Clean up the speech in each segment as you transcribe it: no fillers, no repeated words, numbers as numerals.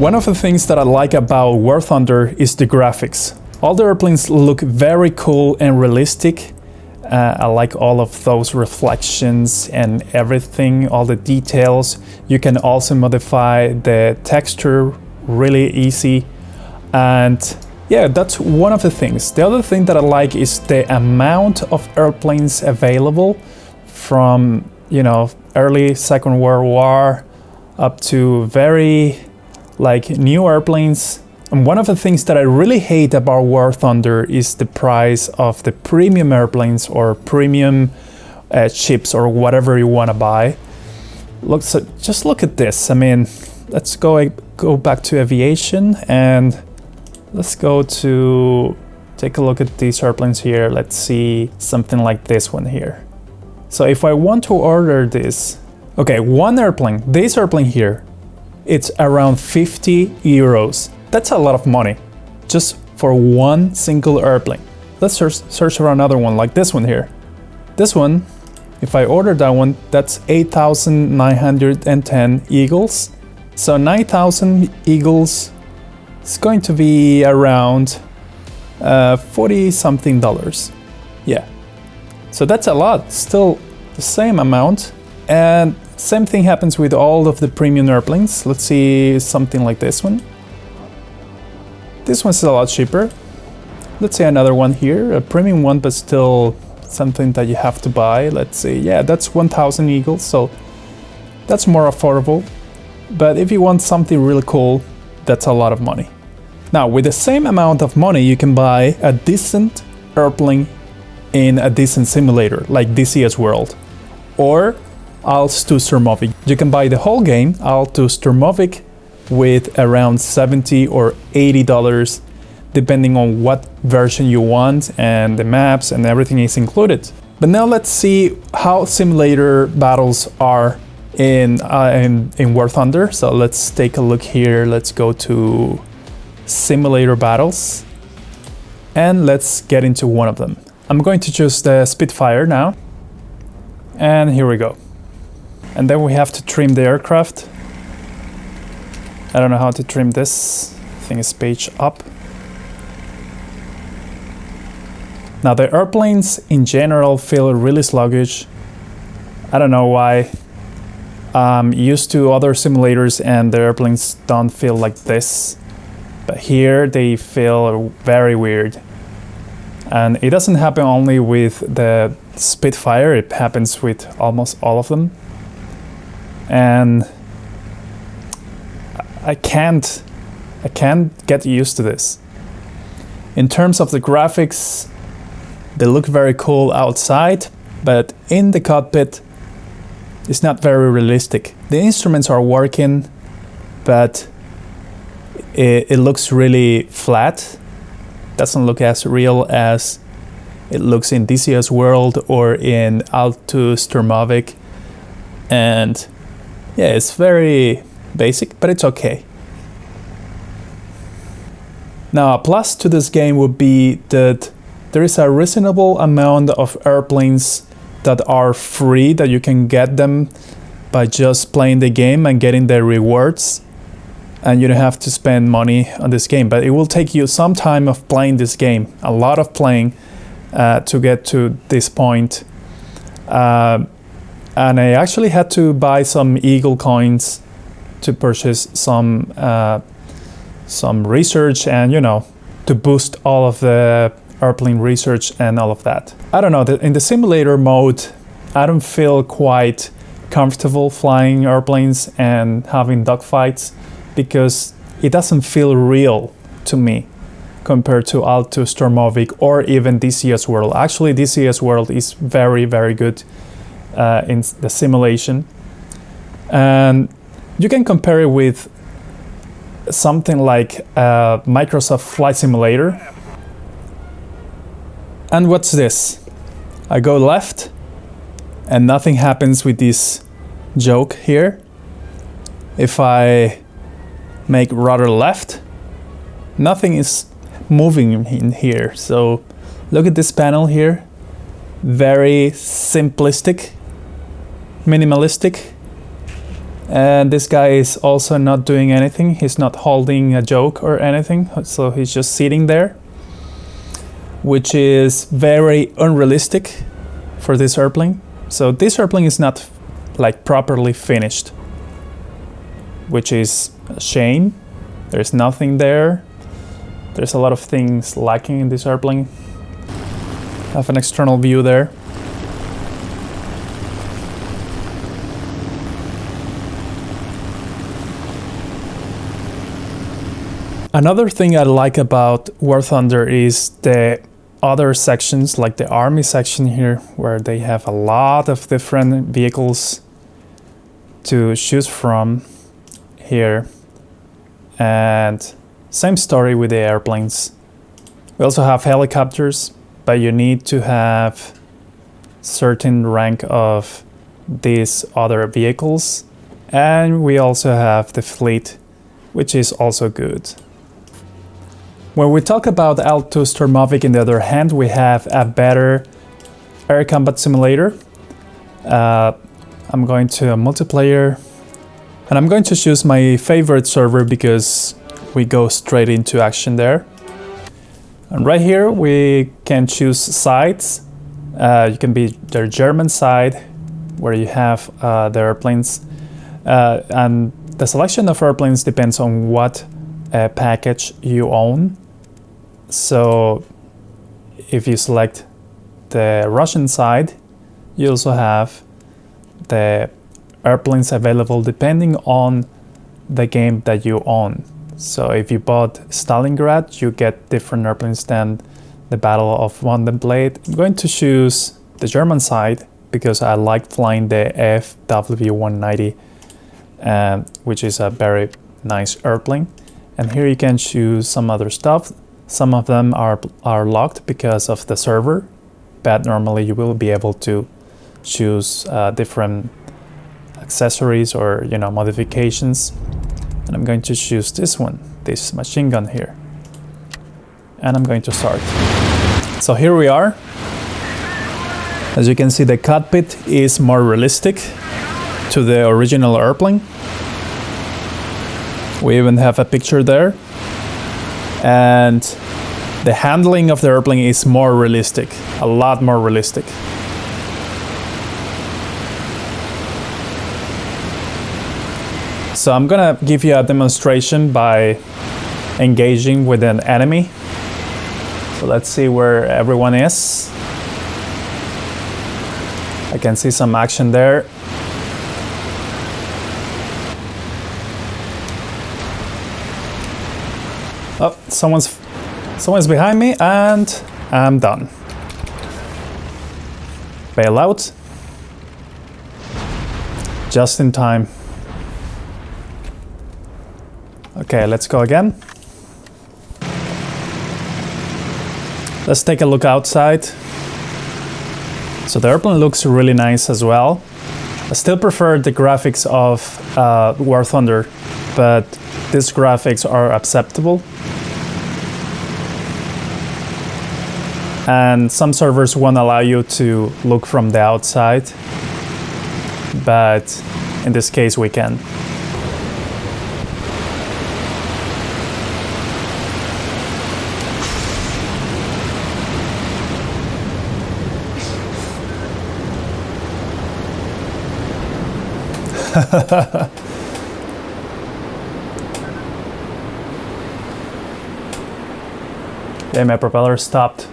One of the things that I like about War Thunder is the graphics. All the airplanes look very cool and realistic. I like all of those reflections and everything, all the details. You can also modify the texture really easy. And yeah, that's one of the things. The other thing that I like is the amount of airplanes available from, you know, early Second World War up to very like new airplanes. And one of the things that I really hate about War Thunder is the price of the premium airplanes or premium ships or whatever you want to buy. So just look at this. I mean, let's go back to aviation and let's go to take a look at these airplanes here. Let's see something like this one here. So if I want to order this, okay, one airplane, this airplane here, it's around 50 euros. That's a lot of money just for one single airplane. Let's search for another one like this one here. This one, if I order that one, that's 8,910 eagles. So 9,000 eagles is going to be around 40 something dollars. Yeah. So that's a lot, still the same amount. And same thing happens with all of the premium airplanes. Let's see something like this one. This one's a lot cheaper. Let's see another one here, a premium one, but still something that you have to buy. Let's see, yeah, that's 1,000 eagles, so that's more affordable. But if you want something really cool, that's a lot of money. Now, with the same amount of money, you can buy a decent airplane in a decent simulator, like DCS World, or ALT to Sturmovik. You can buy the whole game, ALT to Sturmovik, with around $70 or $80 depending on what version you want, and the maps and everything is included. But now let's see how simulator battles are in War Thunder. So let's take a look here. Let's go to simulator battles and let's get into one of them. I'm going to choose the Spitfire now, and here we go. And then we have to trim the aircraft. I don't know how to trim this. I think it's page up. Now the airplanes in general feel really sluggish. I don't know why. I'm used to other simulators and the airplanes don't feel like this. But here they feel very weird. And it doesn't happen only with the Spitfire, it happens with almost all of them. And I can't get used to this. In terms of the graphics, they look very cool outside, but in the cockpit, it's not very realistic. The instruments are working, but it looks really flat. Doesn't look as real as it looks in DCS World or in ALT to Sturmovik. And yeah, it's very basic, but it's okay. Now, a plus to this game would be that there is a reasonable amount of airplanes that are free, that you can get them by just playing the game and getting the rewards. And you don't have to spend money on this game, but it will take you some time of playing this game, a lot of playing to get to this point. And I actually had to buy some Eagle coins to purchase some research and, you know, to boost all of the airplane research and all of that. I don't know, in the simulator mode, I don't feel quite comfortable flying airplanes and having dogfights because it doesn't feel real to me compared to ALT to Sturmovik or even DCS World. Actually, DCS World is very, very good in the simulation. And you can compare it with something like Microsoft Flight Simulator. And what's this? I go left and nothing happens with this joke here. If I make rudder left, nothing is moving in here. So look at this panel here. Very simplistic, minimalistic. And this guy is also not doing anything. He's not holding a joke or anything. So he's just sitting there, which is very unrealistic for this airplane. So this airplane is not like properly finished, which is a shame. There's nothing there. There's a lot of things lacking in this airplane. I have an external view there. Another thing I like about War Thunder is the other sections, like the army section here, where they have a lot of different vehicles to choose from here. And same story with the airplanes. We also have helicopters, but you need to have certain rank of these other vehicles. And we also have the fleet, which is also good. When we talk about L2 Sturmovik, in the other hand, we have a better air combat simulator. I'm going to multiplayer, and I'm going to choose my favorite server because we go straight into action there. And right here we can choose sides. You can be the German side, where you have the airplanes, and the selection of airplanes depends on what package you own. So if you select the Russian side, you also have the airplanes available depending on the game that you own. So if you bought Stalingrad, you get different airplanes than the Battle of Vandenblade. I'm going to choose the German side because I like flying the FW190, which is a very nice airplane. And here you can choose some other stuff. Some of them are locked because of the server, but normally you will be able to choose different accessories or modifications. And I'm going to choose this one, this machine gun here. And I'm going to start. So here we are. As you can see, the cockpit is more realistic to the original airplane. We even have a picture there. And the handling of the airplane is more realistic, a lot more realistic. So I'm gonna give you a demonstration by engaging with an enemy. So let's see where everyone is. I can see some action there. Oh, someone's behind me, and I'm done. Bail out. Just in time. Okay, let's go again. Let's take a look outside. So the airplane looks really nice as well. I still prefer the graphics of War Thunder, but these graphics are acceptable. And some servers won't allow you to look from the outside, but in this case we can. Yeah, my propeller stopped.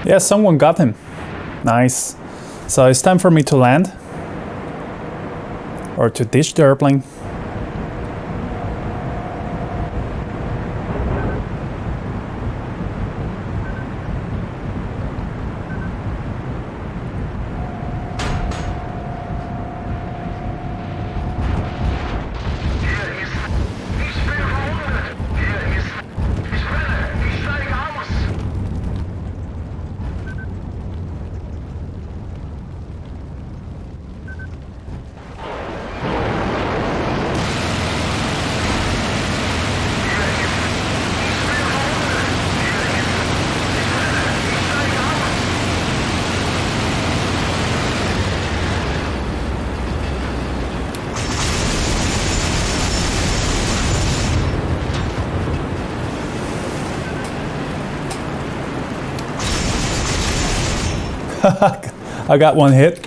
Yeah, someone got him. Nice. So it's time for me to land. Or to ditch the airplane. I got one hit.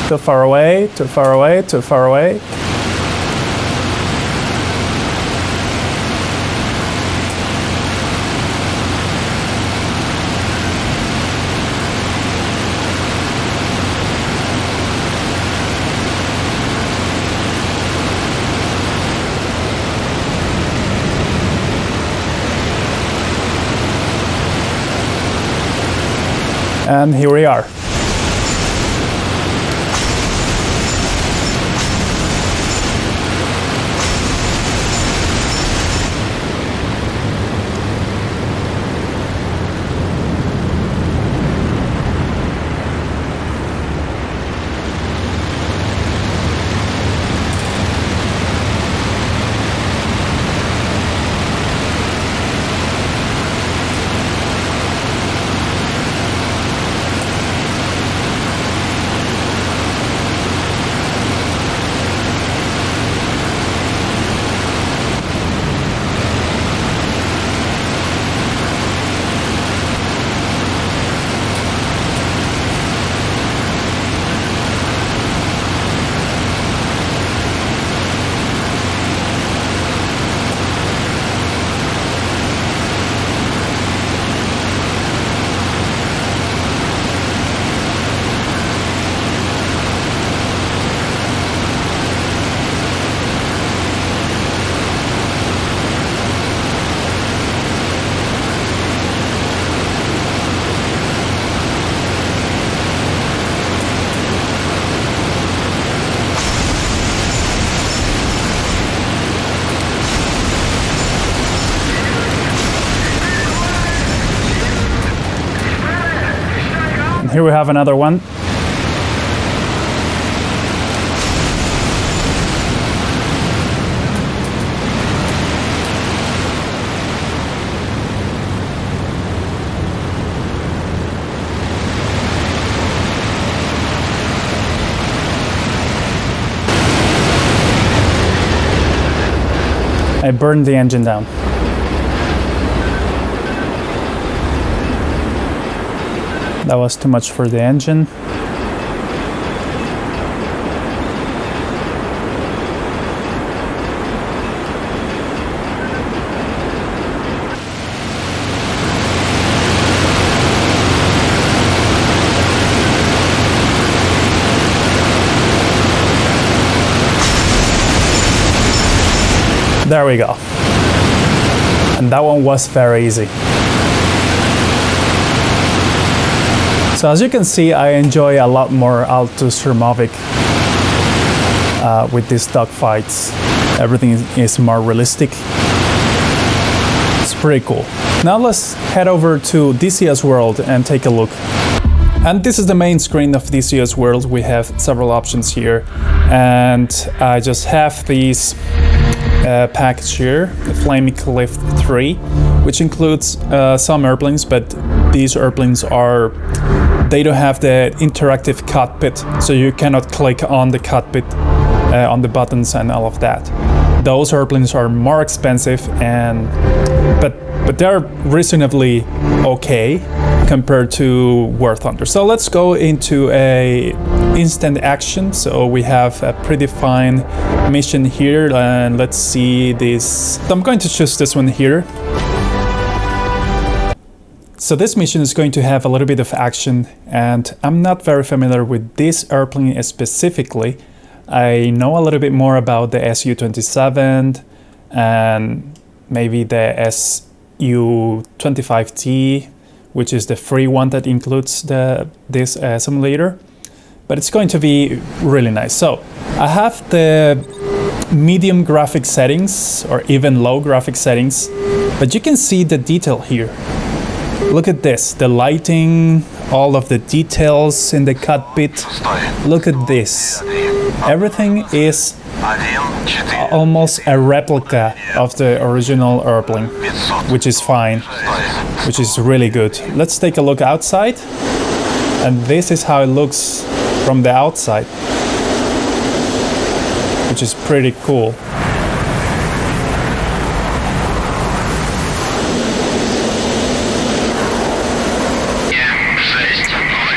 Too far away, too far away, too far away. And here we are. Here we have another one. I burned the engine down. That was too much for the engine. There we go. And that one was very easy. So as you can see, I enjoy a lot more Untitled Sturmovik with these dogfights. Everything is more realistic. It's pretty cool. Now let's head over to DCS World and take a look. And this is the main screen of DCS World. We have several options here. And I just have these package here, the Flaming Cliff 3, which includes some airplanes, but these airplanes they don't have the interactive cockpit, so you cannot click on the cockpit, on the buttons and all of that. Those airplanes are more expensive, but they're reasonably okay compared to War Thunder. So let's go into a instant action. So we have a predefined mission here, and let's see this. So I'm going to choose this one here. So this mission is going to have a little bit of action, and I'm not very familiar with this airplane specifically. I know a little bit more about the Su-27 and maybe the Su-25T, which is the free one that includes this simulator. But it's going to be really nice. So I have the medium graphic settings or even low graphic settings, but you can see the detail here. Look at this, the lighting, all of the details in the cockpit. Look at this. Everything is almost a replica of the original airplane, which is fine, which is really good. Let's take a look outside. And this is how it looks from the outside. which is pretty cool.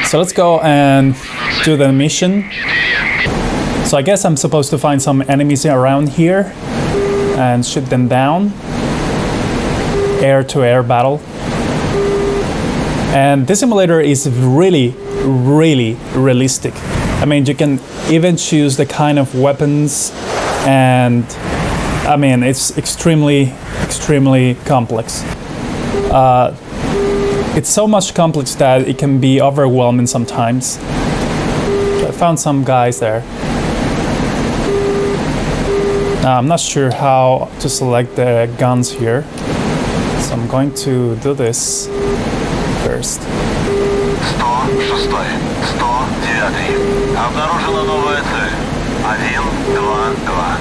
So let's go and do the mission. So I guess I'm supposed to find some enemies around here and shoot them down. Air-to-air battle. And this simulator is really, really realistic. I mean, you can even choose the kind of weapons, and I mean, it's extremely, extremely complex. It's so much complex that it can be overwhelming sometimes. I found some guys there. I'm not sure how to select the guns here, so I'm going to do this first. 106, 109. Обнаружена новая цель. 1, 2,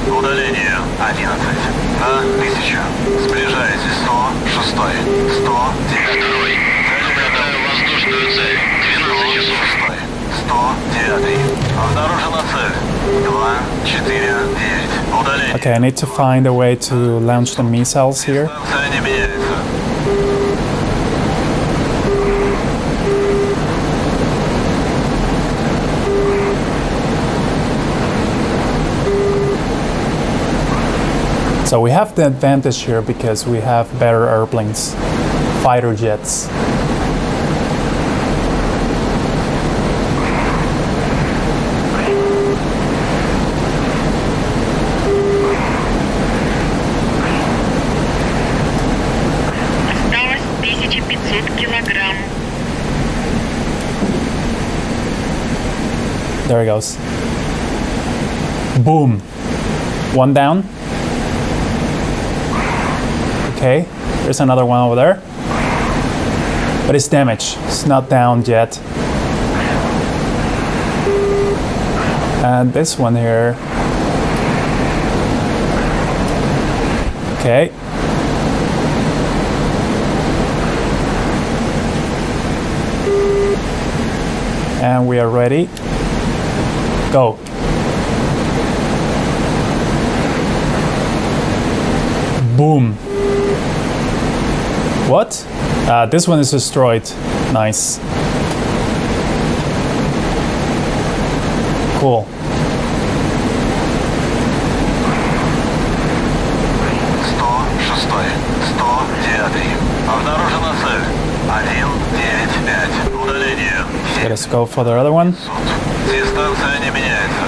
2. Удаление 11. На 1000. Сближайтесь. 106, 109. Воздушную цель. 12 часов. 109. Обнаружена цель. 2, 4, 9. Удаление. Okay, I need to find a way to launch the missiles here. Дистанция не меняется. So we have the advantage here because we have better airplanes, fighter jets. Осталось 1500 килограмм. There he goes. Boom. One down. Okay, there's another one over there. But it's damaged. It's not down yet. And this one here. Okay. And we are ready. Go. Boom. What? This one is destroyed. Nice. Cool. 106, 109. Обнаружена цель. 195. Удаление. Okay, let's go for the other one. Дистанция не меняется.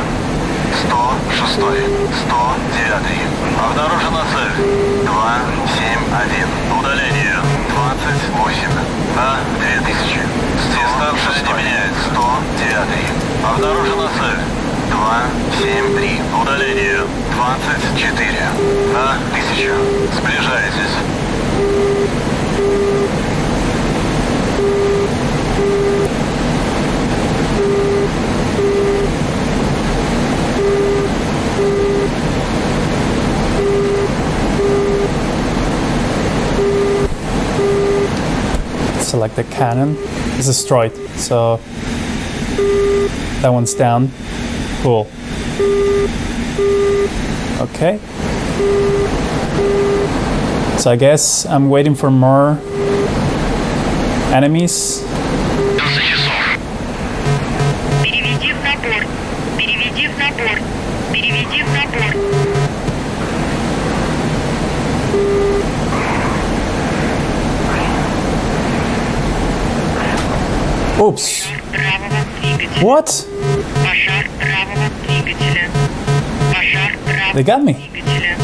106, 109. Обнаружена цель. 271. Удаление. 28. На 2000. Дистанция не меняется. 109. Обнаружена цель. 273. Удаление. 24. На 1000. Сближайтесь. Select the cannon. It's destroyed, so that one's down. Cool. Okay. So I guess I'm waiting for more enemies. Переведи в набор. Переведи в набор. Переведи в набор. Oops. Правого двигателя. What? Пожар правого двигателя. Пожар правого They got me двигателя.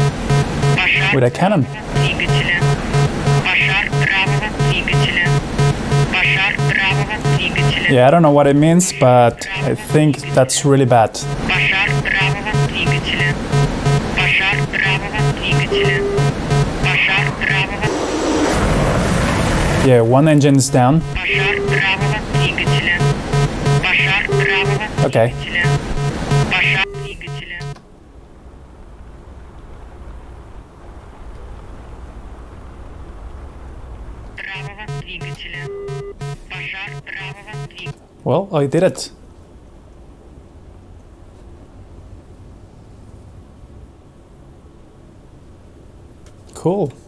Пожар with a cannon. двигателя. Пожар правого двигателя. Пожар правого двигателя. Yeah, I don't know what it means, but I think that's really bad. Пожар правого двигателя. Пожар правого двигателя. Пожар правого. Yeah, one engine is down. Пожар правого двигателя. Пожар правого Okay. двигателя. Пожар двигателя. Правого двигателя. Пожар правого двигателя. Well, I did it. Cool.